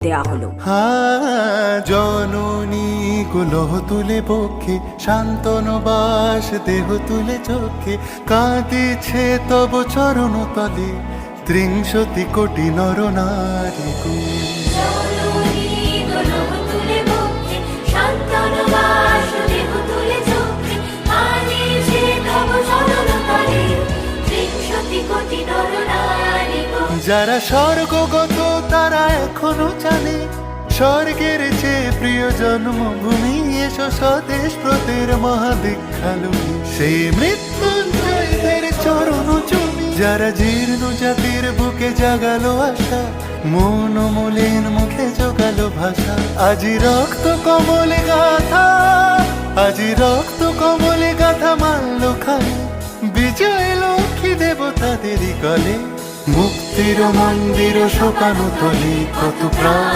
দেয়া হলো। জননী কুলহ তুলে বক্ষে, শান্তনু বাস দেহ তুলে চোখে, কাঁদিছে তব চরণ তলে ৩০ কোটি নর নারী কুল। যারা স্বর্গগত তারা এখনো জানে, স্বর্গের চেয়ে প্রিয় জন্মভূমি, এসো স্বদেশ ব্রতের মহাদীক্ষালু, সেই মৃত্যুঞ্জয়দের চরণ চুমি। যারা জীর্ণ জাতির বুকে জাগালো আশা, মন মলিন মুখে জোগালো ভাষা, আজি রক্ত কমলে গাথা, আজি রক্ত কমলে গাথা মানল খালি, বিজয় লক্ষ্মী দেবতাদেরই কলে, মুক্তির মন্দির শোকানো তলে কত প্রাণ।